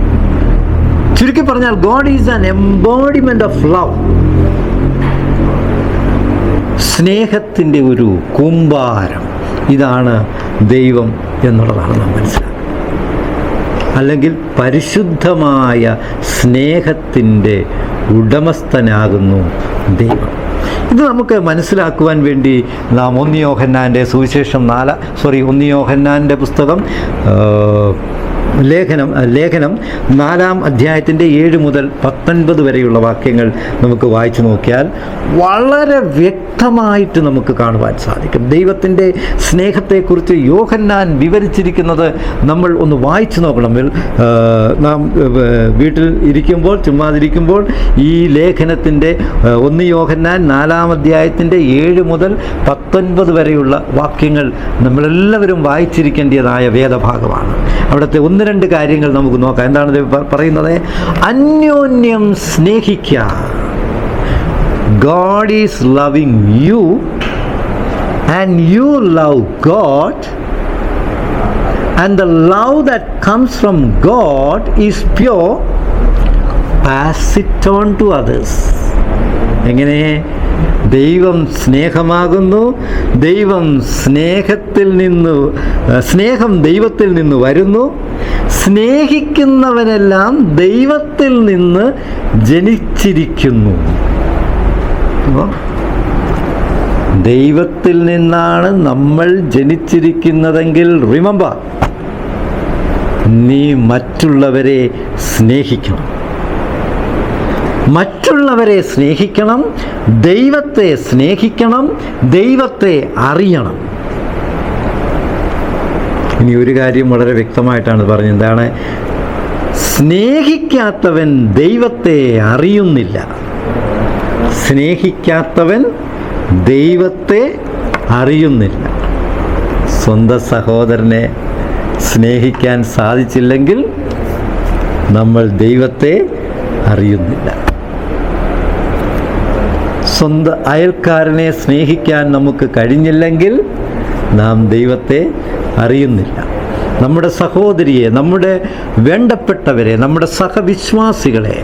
ചുരുക്കി പറഞ്ഞാൽ God is an embodiment of love. സ്നേഹത്തിൻ്റെ ഒരു കൂമ്പാരം. ഇതാണ് ദൈവം എന്നുള്ളതാണ് നാം മനസ്സിലാക്കുന്നത്. അല്ലെങ്കിൽ പരിശുദ്ധമായ സ്നേഹത്തിൻ്റെ ഉടമസ്ഥനാകുന്നു ദൈവം. ഇത് നമുക്ക് മനസ്സിലാക്കുവാൻ വേണ്ടി നാം 1 യോഹന്നാൻ്റെ സുവിശേഷം 1 യോഹന്നാൻ്റെ പുസ്തകം ലേഖനം 4-ാം അധ്യായത്തിൻ്റെ 7 മുതൽ 19 വരെയുള്ള വാക്യങ്ങൾ നമുക്ക് വായിച്ചു നോക്കിയാൽ വളരെ വ്യക്തമായിട്ട് നമുക്ക് കാണുവാൻ സാധിക്കും. ദൈവത്തിൻ്റെ സ്നേഹത്തെക്കുറിച്ച് യോഹന്നാൻ വിവരിച്ചിരിക്കുന്നത് നമ്മൾ ഒന്ന് വായിച്ചു നോക്കണം. നാം വീട്ടിൽ ഇരിക്കുമ്പോൾ, ചുമ്മാതിരിക്കുമ്പോൾ ഈ ലേഖനത്തിൻ്റെ 1 യോഹന്നാൻ 4-ാം അധ്യായത്തിൻ്റെ 7 മുതൽ 19 വരെയുള്ള വാക്യങ്ങൾ നമ്മളെല്ലാവരും വായിച്ചിരിക്കേണ്ടതായ വേദഭാഗമാണ്. അവിടുത്തെ 1-2 കാര്യങ്ങൾ നമുക്ക് നോക്കാം. എന്താണ് പറയുന്നത്? അന്യോന്യം സ്നേഹിക്കുക. God is loving you and you love God, and the love that comes from God is pure. Pass it on to others. എങ്ങനെ? ദൈവം സ്നേഹമാകുന്നു. സ്നേഹം ദൈവത്തിൽ നിന്ന് വരുന്നു. സ്നേഹിക്കുന്നവനെല്ലാം ദൈവത്തിൽ നിന്ന് ജനിച്ചിരിക്കുന്നു. ദൈവത്തിൽ നിന്നാണ് നമ്മൾ ജനിച്ചിരിക്കുന്നതെങ്കിൽ റിമെമ്പർ, നീ മറ്റുള്ളവരെ സ്നേഹിക്കണം. മറ്റുള്ളവരെ സ്നേഹിക്കണം, ദൈവത്തെ സ്നേഹിക്കണം, ദൈവത്തെ അറിയണം. ഇനി ഒരു കാര്യം വളരെ വ്യക്തമായിട്ടാണ് പറഞ്ഞത്. എന്താണ്? സ്നേഹിക്കാത്തവൻ ദൈവത്തെ അറിയുന്നില്ല. സ്നേഹിക്കാത്തവൻ ദൈവത്തെ അറിയുന്നില്ല. സ്വന്തം സഹോദരനെ സ്നേഹിക്കാൻ സാധിച്ചില്ലെങ്കിൽ നമ്മൾ ദൈവത്തെ അറിയുന്നില്ല. സ്വന്തം അയൽക്കാരനെ സ്നേഹിക്കാൻ നമുക്ക് കഴിഞ്ഞില്ലെങ്കിൽ നാം ദൈവത്തെ അറിയുന്നില്ല. നമ്മുടെ സഹോദരിയെ, നമ്മുടെ വേണ്ടപ്പെട്ടവരെ, നമ്മുടെ സഹവിശ്വാസികളെ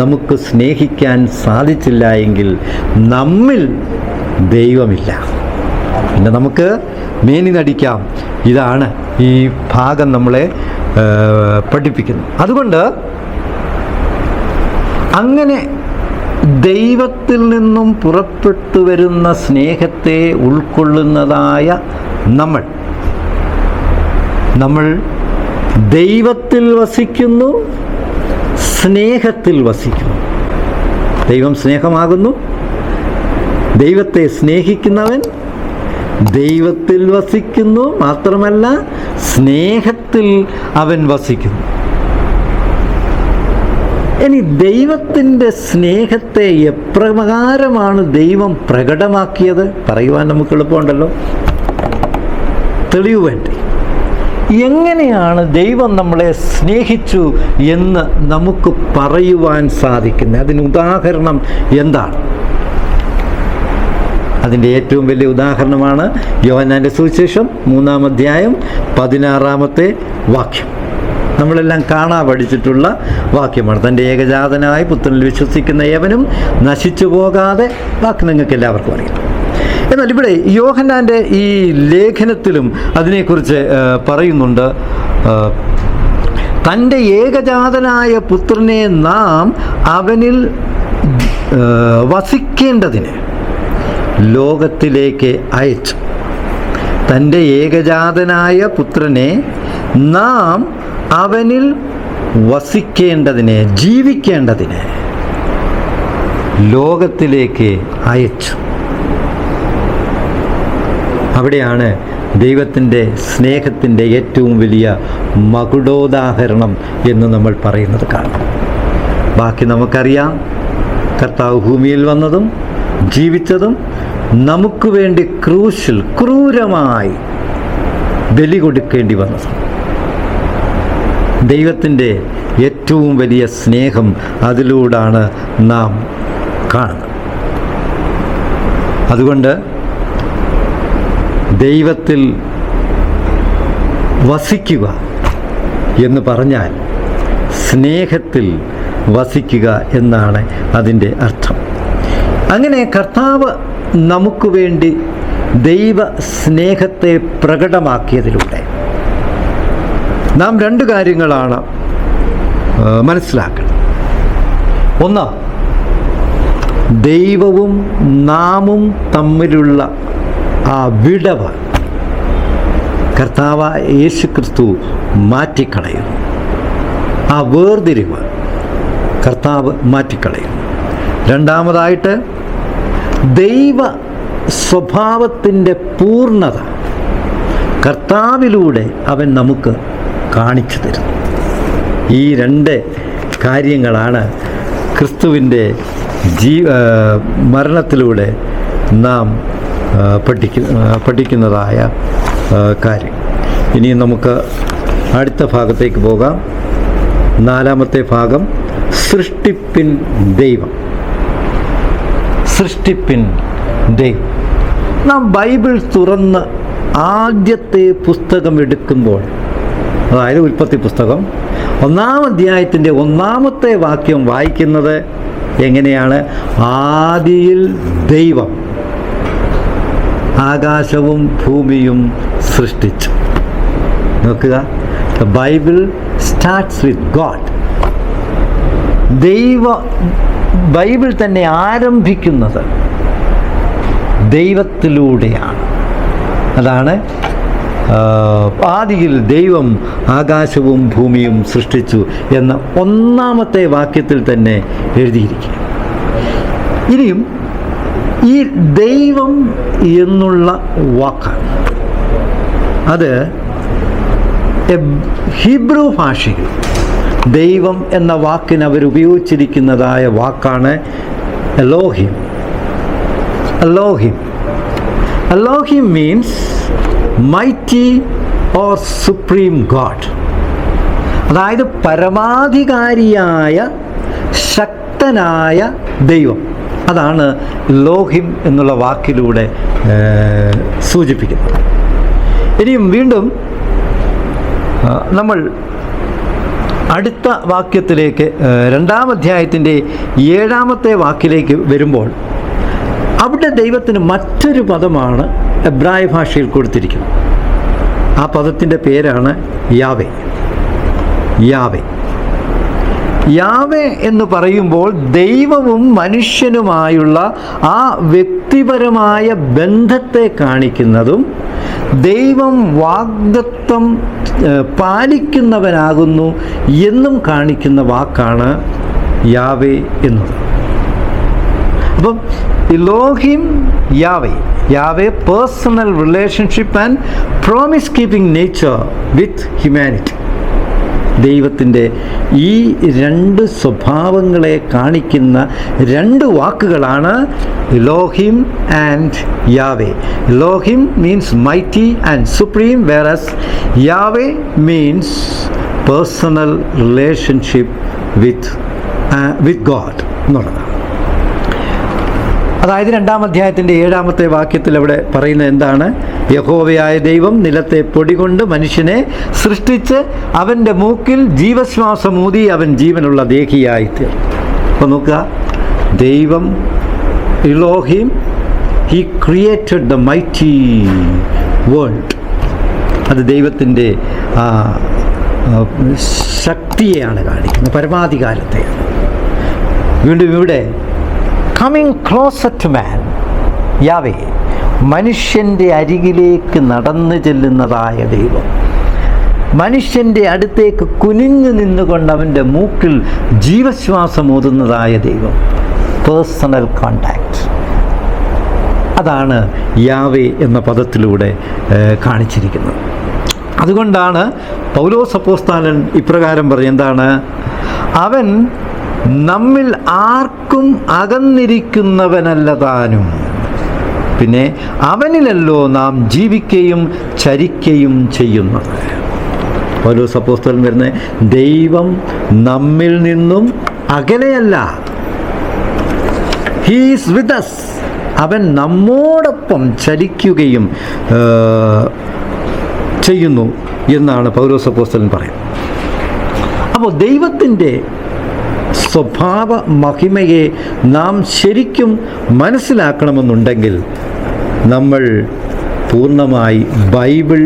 നമുക്ക് സ്നേഹിക്കാൻ സാധിച്ചില്ല എങ്കിൽ നമ്മിൽ ദൈവമില്ല. പിന്നെ നമുക്ക് മേനി നടിക്കാം. ഇതാണ് ഈ ഭാഗം നമ്മളെ പഠിപ്പിക്കുന്നത്. അതുകൊണ്ട് അങ്ങനെ ദൈവത്തിൽ നിന്നും പുറപ്പെട്ടു വരുന്ന സ്നേഹത്തെ ഉൾക്കൊള്ളുന്നതായ നമ്മൾ ദൈവത്തിൽ വസിക്കുന്നു, സ്നേഹത്തിൽ വസിക്കുന്നു. ദൈവം സ്നേഹമാകുന്നു. ദൈവത്തെ സ്നേഹിക്കുന്നവൻ ദൈവത്തിൽ വസിക്കുന്നു. മാത്രമല്ല, സ്നേഹത്തിൽ അവൻ വസിക്കുന്നു. ഇനി ദൈവത്തിൻ്റെ സ്നേഹത്തെ എപ്രകാരമാണ് ദൈവം പ്രകടമാക്കിയത് പറയുവാൻ നമുക്ക് എളുപ്പമുണ്ടല്ലോ. തെളിവ് വേണ്ടി. എങ്ങനെയാണ് ദൈവം നമ്മളെ സ്നേഹിച്ചു എന്ന് നമുക്ക് പറയുവാൻ സാധിക്കുന്നത്? അതിന് ഉദാഹരണം എന്താണ്? അതിൻ്റെ ഏറ്റവും വലിയ ഉദാഹരണമാണ് യോഹന്നാൻ്റെ സുവിശേഷം 3-ാം അധ്യായം 16-ാമത്തെ വാക്യം. നമ്മളെല്ലാം പഠിച്ചിട്ടുള്ള വാക്യമാണ്. തൻ്റെ ഏകജാതനായ പുത്രനിൽ വിശ്വസിക്കുന്ന ഏവനും നശിച്ചു പോകാതെ. വാക്ക് നിങ്ങൾക്ക് എല്ലാവർക്കും അറിയാം. എന്നാൽ ഇവിടെ യോഹന്നാൻ്റെ ഈ ലേഖനത്തിലും അതിനെക്കുറിച്ച് പറയുന്നുണ്ട്. തൻ്റെ ഏകജാതനായ പുത്രനെ നാം അവനിൽ വസിക്കേണ്ടതിന് ലോകത്തിലേക്ക് അയച്ചു. തൻ്റെ ഏകജാതനായ പുത്രനെ നാം അവനിൽ വസിക്കേണ്ടതിന്, ജീവിക്കേണ്ടതിന് ലോകത്തിലേക്ക് അയച്ചു. അവിടെയാണ് ദൈവത്തിൻ്റെ സ്നേഹത്തിൻ്റെ ഏറ്റവും വലിയ മകുടോദാഹരണം എന്ന് നമ്മൾ പറയുന്നത് കാണാം. ബാക്കി നമുക്കറിയാം. കർത്താവ് ഭൂമിയിൽ വന്നതും ജീവിച്ചതും നമുക്ക് വേണ്ടി ക്രൂരമായി ബലി കൊടുക്കേണ്ടി വന്നതും. ദൈവത്തിൻ്റെ ഏറ്റവും വലിയ സ്നേഹം അതിലൂടെയാണ് നാം കാണുന്നത്. അതുകൊണ്ട് ദൈവത്തിൽ വസിക്കുക എന്ന് പറഞ്ഞാൽ സ്നേഹത്തിൽ വസിക്കുക എന്നാണ് അതിൻ്റെ അർത്ഥം. അങ്ങനെ കർത്താവ് നമുക്ക് വേണ്ടി ദൈവ സ്നേഹത്തെ പ്രകടമാക്കിയതിലൂടെ നാം രണ്ട് കാര്യങ്ങളാണ് മനസ്സിലാക്കണം. ഒന്ന്, ദൈവവും നാമും തമ്മിലുള്ള ആ വിടവ് കർത്താവ് യേശു ക്രിസ്തു മാറ്റിക്കളയുന്നു. ആ വേർതിരിവ് കർത്താവ് മാറ്റിക്കളയുന്നു. രണ്ടാമതായിട്ട്, ദൈവ സ്വഭാവത്തിൻ്റെ പൂർണ്ണത കർത്താവിലൂടെ അവൻ നമുക്ക് കാണിച്ചു തരുന്നു. ഈ രണ്ട് കാര്യങ്ങളാണ് ക്രിസ്തുവിൻ്റെ മരണത്തിലൂടെ നാം പഠിക്കുന്നതായ കാര്യം. ഇനി നമുക്ക് അടുത്ത ഭാഗത്തേക്ക് പോകാം. നാലാമത്തെ ഭാഗം, സൃഷ്ടിപ്പിൻ ദൈവം. സൃഷ്ടിപ്പിൻ ദൈവം. നാം ബൈബിൾ തുറന്ന് ആദ്യത്തെ പുസ്തകം എടുക്കുമ്പോൾ, അതായത് ഉൽപ്പത്തി പുസ്തകം 1-ാം അധ്യായത്തിൻ്റെ 1-ാമത്തെ വാക്യം വായിക്കുന്നത് എങ്ങനെയാണ്? ആദിയിൽ ദൈവം ആകാശവും ഭൂമിയും സൃഷ്ടിച്ചു. നോക്കുക, the Bible starts with God. Bible തന്നെ ആരംഭിക്കുന്നത് ദൈവത്തിലൂടെയാണ്. അതാണ് ആദിയിൽ ദൈവം ആകാശവും ഭൂമിയും സൃഷ്ടിച്ചു എന്ന 1-ാമത്തെ വാക്യത്തിൽ തന്നെ എഴുതിയിരിക്കുക. ഇനിയും ഈ ദൈവം എന്നുള്ള വാക്ക്, അത് ഹീബ്രു ഭാഷയിൽ ദൈവം എന്ന വാക്കിന് അവരുപയോഗിച്ചിരിക്കുന്നതായ വാക്കാണ് Elohim. Elohim means mighty or supreme God. അതായത് പരമാധികാരിയായ ശക്തനായ ദൈവം. അതാണ് എലോഹിം എന്നുള്ള വാക്കിലൂടെ സൂചിപ്പിക്കുന്നത്. ഇനിയും വീണ്ടും നമ്മൾ അടുത്ത വാക്യത്തിലേക്ക്, 2-ാം അധ്യായത്തിൻ്റെ 7-ാമത്തെ വാക്കിലേക്ക് വരുമ്പോൾ, അവിടെ ദൈവത്തിന് മറ്റൊരു പദമാണ് എബ്രായ ഭാഷയിൽ കൊടുത്തിരിക്കുന്നത്. ആ പദത്തിൻ്റെ പേരാണ് യാവേ. യാവേ എന്ന് പറയുമ്പോൾ ദൈവവും മനുഷ്യനുമായുള്ള ആ വ്യക്തിപരമായ ബന്ധത്തെ കാണിക്കുന്നതും ദൈവം വാഗ്ദത്തം പാലിക്കുന്നവനാകുന്നു എന്നും കാണിക്കുന്ന വാക്കാണ് യാവേ എന്നത്. അപ്പം Elohim, Yahweh personal relationship and promise keeping nature with humanity. ദൈവത്തിൻ്റെ ഈ രണ്ട് സ്വഭാവങ്ങളെ കാണിക്കുന്ന രണ്ട് വാക്കുകളാണ് Elohim and Yahweh. Elohim means mighty and supreme, whereas Yahweh means personal relationship with God എന്നുള്ളതാണ്. അതായത് 2-ാം അധ്യായത്തിൻ്റെ 7-ാമത്തെ വാക്യത്തിൽ അവിടെ പറയുന്നത് എന്താണ്? യഹോവയായ ദൈവം നിലത്തെ പൊടി കൊണ്ട് മനുഷ്യനെ സൃഷ്ടിച്ച് അവൻ്റെ മൂക്കിൽ ജീവശ്വാസമൂതി അവൻ ജീവനുള്ള ദേഹിയായിത്തീർന്നു. അപ്പോൾ നോക്കുക, ദൈവം Elohim, he created the mighty world. അത് ദൈവത്തിൻ്റെ ശക്തിയെയാണ് കാണിക്കുന്നത്, പരമാധികാരത്തെയാണ്. വീണ്ടും ഇവിടെ coming closer to man, Yahweh, മനുഷ്യൻ്റെ അരികിലേക്ക് നടന്നു ചെല്ലുന്നതായ ദൈവം, മനുഷ്യൻ്റെ അടുത്തേക്ക് കുനിഞ്ഞു നിന്നുകൊണ്ട് അവൻ്റെ മൂക്കിൽ ജീവശ്വാസമൂതുന്നതായ ദൈവം, പേഴ്സണൽ കോണ്ടാക്ട്. അതാണ് യാവേ എന്ന പദത്തിലൂടെ കാണിച്ചിരിക്കുന്നത്. അതുകൊണ്ടാണ് പൗലോസ് അപ്പോസ്തലൻ ഇപ്രകാരം പറയും, എന്താണ്? അവൻ നമ്മിൽ ആർക്കും അകന്നിരിക്കുന്നവനല്ല താനും, പിന്നെ അവനിലല്ലോ നാം ജീവിക്കുകയും ചരിക്കുകയും ചെയ്യുന്നത്. പൗലോസ് അപ്പോസ്തലൻ വരുന്നത് ദൈവം നമ്മിൽ നിന്നും അകലെയല്ല. He is with us. അവൻ നമ്മോടൊപ്പം ചലിക്കുകയും ചെയ്യുന്നു എന്നാണ് പൗലോസ് അപ്പോസ്തലൻ പറയുന്നത്. അപ്പോൾ ദൈവത്തിൻ്റെ സ്വഭാവ മഹിമയെ നാം ശരിക്കും മനസ്സിലാക്കണമെന്നുണ്ടെങ്കിൽ നമ്മൾ പൂർണ്ണമായി ബൈബിൾ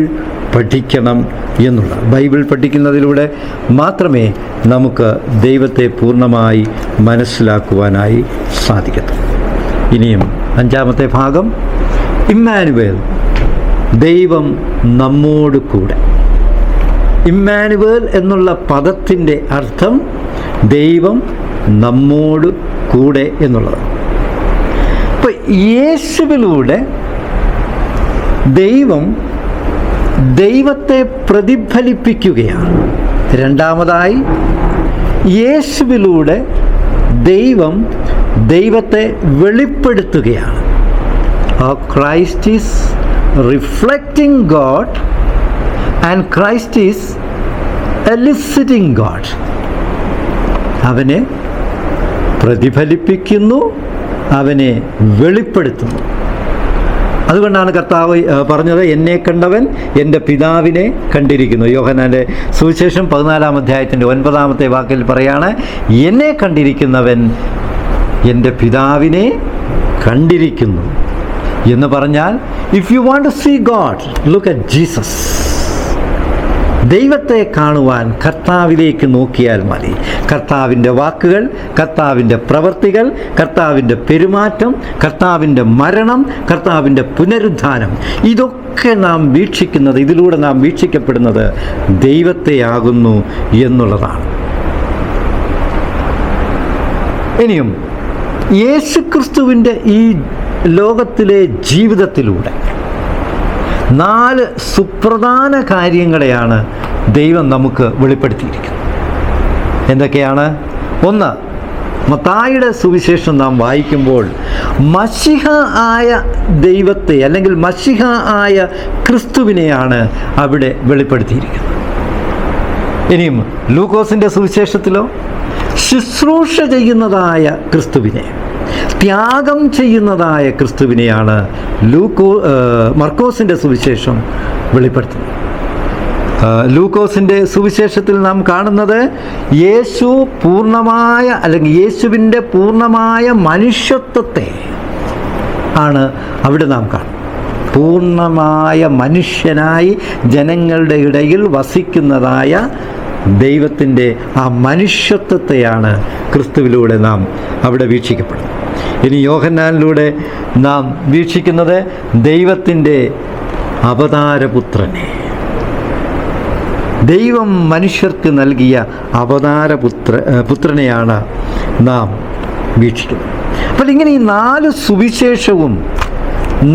പഠിക്കണം എന്നുള്ള. ബൈബിൾ പഠിക്കുന്നതിലൂടെ മാത്രമേ നമുക്ക് ദൈവത്തെ പൂർണ്ണമായി മനസ്സിലാക്കുവാനായി സാധിക്കത്തുള്ളൂ. ഇനിയും 5-ാമത്തെ ഭാഗം, ഇമ്മാനുവേൽ, ദൈവം നമ്മോട് കൂടെ. ഇമ്മാനുവേൽ എന്നുള്ള പദത്തിൻ്റെ അർത്ഥം ദൈവം നമ്മോട് കൂടെ എന്നുള്ളത്. അപ്പോൾ യേശുവിലൂടെ ദൈവത്തെ പ്രതിഫലിപ്പിക്കുകയാണ്. രണ്ടാമതായി, യേശുവിലൂടെ ദൈവത്തെ വെളിപ്പെടുത്തുകയാണ്. Christ is reflecting God and Christ is eliciting God. അവനെ പ്രതിഫലിപ്പിക്കുന്നു, അവനെ വെളിപ്പെടുത്തുന്നു. അതുകൊണ്ടാണ് കർത്താവ് പറഞ്ഞത്, എന്നെ കണ്ടവൻ എൻ്റെ പിതാവിനെ കണ്ടിരിക്കുന്നു. യോഹന്നാൻ്റെ സുവിശേഷം 14-ാം അധ്യായത്തിൻ്റെ 9-ാമത്തെ വാക്കിൽ പറയാണ്, എന്നെ കണ്ടിരിക്കുന്നവൻ എൻ്റെ പിതാവിനെ കണ്ടിരിക്കുന്നു എന്ന് പറഞ്ഞാൽ, if you want to see God, look at Jesus. ദൈവത്തെ കാണുവാൻ കർത്താവിലേക്ക് നോക്കിയാൽ മതി. കർത്താവിൻ്റെ വാക്കുകൾ, കർത്താവിൻ്റെ പ്രവൃത്തികൾ, കർത്താവിൻ്റെ പെരുമാറ്റം, കർത്താവിൻ്റെ മരണം, കർത്താവിൻ്റെ പുനരുദ്ധാനം, ഇതൊക്കെ നാം വീക്ഷിക്കുന്നത്, ഇതിലൂടെ നാം വീക്ഷിക്കപ്പെടുന്നത് ദൈവത്തെയാകുന്നു എന്നുള്ളതാണ്. ഇനിയും യേശുക്രിസ്തുവിൻ്റെ ഈ ലോകത്തിലെ ജീവിതത്തിലൂടെ 4 സുപ്രധാന കാര്യങ്ങളെയാണ് ദൈവം നമുക്ക് വെളിപ്പെടുത്തിയിരിക്കുന്നത്. എന്തൊക്കെയാണ്? 1, മത്തായിയുടെ സുവിശേഷം നാം വായിക്കുമ്പോൾ മശിഹ ആയ ദൈവത്തെ, അല്ലെങ്കിൽ മശിഹ ആയ ക്രിസ്തുവിനെയാണ് അവിടെ വെളിപ്പെടുത്തിയിരിക്കുന്നത്. ഇനിയും ലൂക്കോസിൻ്റെ സുവിശേഷത്തിലോ ശുശ്രൂഷ ചെയ്യുന്നതായ ക്രിസ്തുവിനെ, ത്യാഗം ചെയ്യുന്നതായ ക്രിസ്തുവിനെയാണ് മർക്കോസിൻ്റെ സുവിശേഷം വെളിപ്പെടുത്തുന്നത്. ലൂക്കോസിൻ്റെ സുവിശേഷത്തിൽ നാം കാണുന്നത് യേശു പൂർണ്ണമായ, അല്ലെങ്കിൽ യേശുവിൻ്റെ പൂർണ്ണമായ മനുഷ്യത്വത്തെ ആണ് അവിടെ നാം കാണുന്നത്. പൂർണ്ണമായ മനുഷ്യനായി ജനങ്ങളുടെ ഇടയിൽ വസിക്കുന്നതായ ദൈവത്തിൻ്റെ ആ മനുഷ്യത്വത്തെയാണ് ക്രിസ്തുവിലൂടെ നാം അവിടെ വീക്ഷിക്കപ്പെടുന്നത്. ഇനി യോഹന്നാനിലൂടെ നാം വീക്ഷിക്കുന്നത് ദൈവത്തിൻ്റെ അവതാരപുത്രനെ, ദൈവം മനുഷ്യർക്ക് നൽകിയ പുത്രനെയാണ് നാം വീക്ഷിക്കുന്നത്. അപ്പോൾ ഇങ്ങനെ ഈ 4 സുവിശേഷവും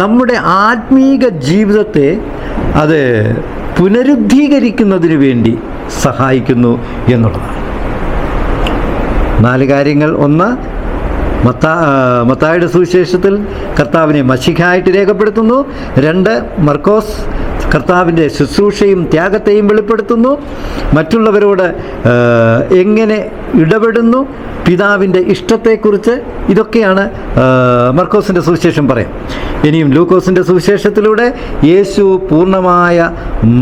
നമ്മുടെ ആത്മീക ജീവിതത്തെ അത് പുനരുദ്ധീകരിക്കുന്നതിന് വേണ്ടി സഹായിക്കുന്നു എന്നുള്ളതാണ്. 4 കാര്യങ്ങൾ. 1, മത്തായിയുടെ സുവിശേഷത്തിൽ കർത്താവിനെ മശിഹായിട്ട് രേഖപ്പെടുത്തുന്നു. 2, മർക്കോസ് കർത്താവിൻ്റെ ശുശ്രൂഷയും ത്യാഗത്തെയും വെളിപ്പെടുത്തുന്നു. മറ്റുള്ളവരോട് എങ്ങനെ ഇടപെടുന്നു, പിതാവിൻ്റെ ഇഷ്ടത്തെക്കുറിച്ച്, ഇതൊക്കെയാണ് മർക്കോസിൻ്റെ സുവിശേഷം പറയാം. ഇനിയും ലൂക്കോസിൻ്റെ സുവിശേഷത്തിലൂടെ യേശു പൂർണ്ണമായ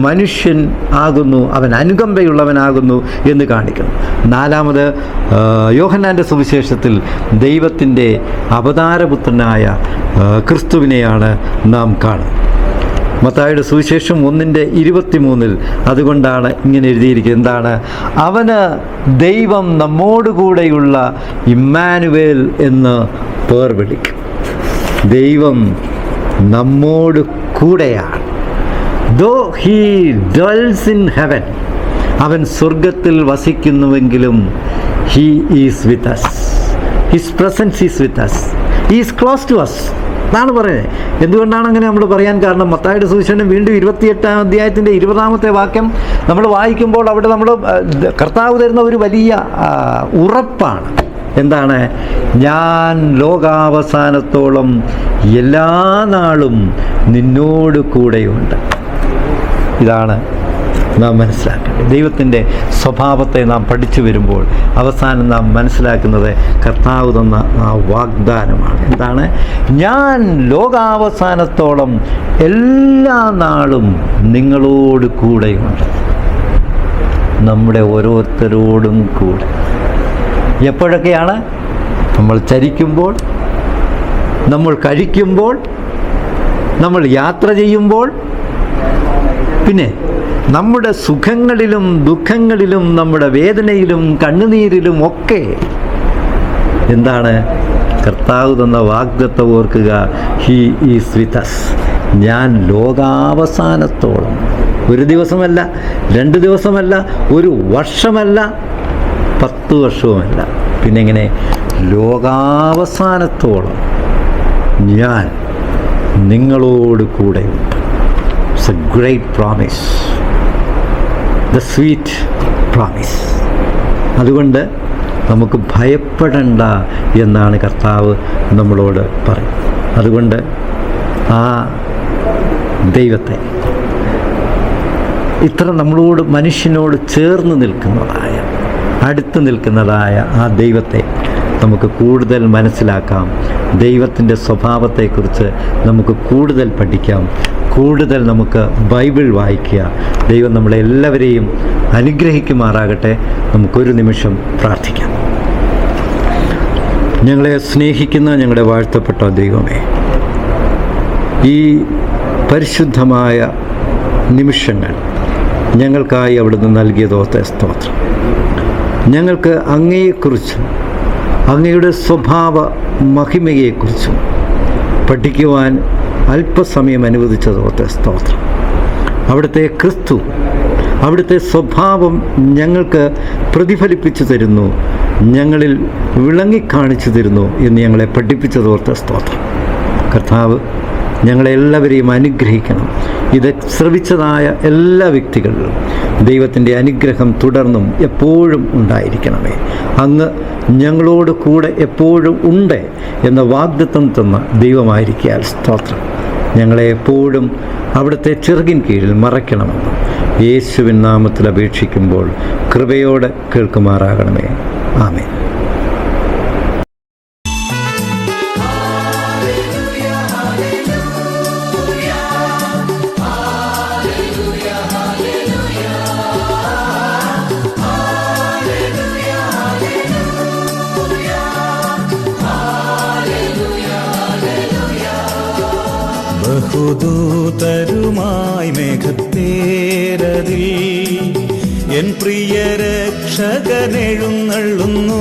മനുഷ്യൻ ആകുന്നു, അവൻ അനുകമ്പയുള്ളവനാകുന്നു എന്ന് കാണിക്കുന്നു. 4, യോഹന്നാൻ്റെ സുവിശേഷത്തിൽ ദൈവത്തിൻ്റെ അവതാരപുത്രനായ ക്രിസ്തുവിനെയാണ് നാം കാണുന്നത്. മത്തായിയുടെ സുവിശേഷം 1:23 അതുകൊണ്ടാണ് ഇങ്ങനെ എഴുതിയിരിക്കുന്നത്. എന്താണ്? അവന് ദൈവം നമ്മോടുകൂടെയുള്ള ഇമ്മാനുവേൽ എന്ന് പേർ വിളിക്കും. ദൈവം നമ്മോട് കൂടെയാണ്. Though he dwells in heaven, അവൻ സ്വർഗത്തിൽ വസിക്കുന്നുവെങ്കിലും he is with us, his presence is with us, he is close to us എന്നാണ് പറയുന്നത്. എന്തുകൊണ്ടാണ് അങ്ങനെ നമ്മൾ പറയാൻ കാരണം? മത്തായിയുടെ സുവിശേഷം വീണ്ടും 28-ാം അധ്യായത്തിൻ്റെ 20-ാമത്തെ വാക്യം നമ്മൾ വായിക്കുമ്പോൾ അവിടെ നമ്മൾ കർത്താവ് തരുന്ന ഒരു വലിയ ഉറപ്പാണ്. എന്താണ്? ഞാൻ ലോകാവസാനത്തോളം എല്ലാ നാളും നിന്നോട് കൂടെയുണ്ട്. ഇതാണ് നാം മനസ്സിലാക്കട്ടെ. ദൈവത്തിൻ്റെ സ്വഭാവത്തെ നാം പഠിച്ചു വരുമ്പോൾ അവസാനം നാം മനസ്സിലാക്കുന്നത് കർത്താവ് തന്ന ആ വാഗ്ദാനമാണ്. എന്താണ്? ഞാൻ ലോകാവസാനത്തോളം എല്ലാ നാളും നിങ്ങളോട് കൂടെയുണ്ട്. നമ്മുടെ ഓരോരുത്തരോടും കൂടെ. എപ്പോഴൊക്കെയാണ്? നമ്മൾ ചരിക്കുമ്പോൾ, നമ്മൾ കഴിക്കുമ്പോൾ, നമ്മൾ യാത്ര ചെയ്യുമ്പോൾ, പിന്നെ നമ്മുടെ സുഖങ്ങളിലും ദുഃഖങ്ങളിലും നമ്മുടെ വേദനയിലും കണ്ണുനീരിലും ഒക്കെ എന്താണ്? കർത്താവ് തന്ന വാഗ്ദത്തം ഓർക്കുക. He is with us. ഞാൻ ലോകാവസാനത്തോളം, ഒരു ദിവസമല്ല, 2 ദിവസമല്ല, ഒരു വർഷമല്ല, 10 വർഷവുമല്ല, പിന്നെ എങ്ങനെ? ലോകാവസാനത്തോളം ഞാൻ നിങ്ങളോട് കൂടെയുണ്ട്. It's A great promise, the sweet promise. അതുകൊണ്ട് നമുക്ക് ഭയപ്പെടണ്ട എന്നാണ് കർത്താവ് നമ്മളോട് പറയുന്നത്. അതുകൊണ്ട് ആ ദൈവത്തെ, ഇത്ര നമ്മളോട്, മനുഷ്യനോട് ചേർന്ന് നിൽക്കുന്നതായ, അടുത്ത് നിൽക്കുന്നതായ ആ ദൈവത്തെ നമുക്ക് കൂടുതൽ മനസ്സിലാക്കാം. ദൈവത്തിൻ്റെ സ്വഭാവത്തെക്കുറിച്ച് നമുക്ക് കൂടുതൽ പഠിക്കാം. കൂടുതൽ നമുക്ക് ബൈബിൾ വായിക്കുക. ദൈവം നമ്മളെല്ലാവരെയും അനുഗ്രഹിക്കുമാറാകട്ടെ. നമുക്കൊരു നിമിഷം പ്രാർത്ഥിക്കാം. ഞങ്ങളെ സ്നേഹിക്കുന്ന ഞങ്ങളുടെ വാഴ്ത്തപ്പെട്ട ദൈവമേ, ഈ പരിശുദ്ധമായ നിമിഷങ്ങൾ ഞങ്ങൾക്കായി അവിടുന്ന് നൽകിയതോർത്ത് സ്തോത്രം. ഞങ്ങൾക്ക് അങ്ങയെക്കുറിച്ചും അങ്ങയുടെ സ്വഭാവ മഹിമയെക്കുറിച്ചും പഠിക്കുവാൻ അല്പസമയം അനുവദിച്ചതോർത്ത് സ്തോത്രം. അവിടുത്തെ ക്രിസ്തു, അവിടുത്തെ സ്വഭാവം ഞങ്ങൾക്ക് പ്രതിഫലിപ്പിച്ചു തരുന്നു, ഞങ്ങളിൽ വിളങ്ങിക്കാണിച്ചു തരുന്നു എന്ന് ഞങ്ങളെ പഠിപ്പിച്ചതോർത്ത് സ്തോത്രം. കർത്താവ് ഞങ്ങളെല്ലാവരെയും അനുഗ്രഹിക്കണം. ഇത് ശ്രവിച്ചതായ എല്ലാ വ്യക്തികളിലും ദൈവത്തിൻ്റെ അനുഗ്രഹം തുടർന്നും എപ്പോഴും ഉണ്ടായിരിക്കണമേ. അങ്ങ് ഞങ്ങളോട് കൂടെ എപ്പോഴും ഉണ്ട് എന്ന വാഗ്ദത്തം തന്ന ദൈവമായിരിക്കാൻ സ്തോത്രം. ഞങ്ങളെ എപ്പോഴും അവിടുത്തെ ചിറകിൻ കീഴിൽ മറയ്ക്കണമെന്ന് യേശുവിൻ നാമത്തിൽ അപേക്ഷിക്കുമ്പോൾ കൃപയോടെ കേൾക്കുമാറാകണമേ. ആമേൻ. ബഹുദൂതരുമായി മേഘത്തേരതിൽ എൻ പ്രിയ രക്ഷകനെഴുന്നള്ളുന്നു.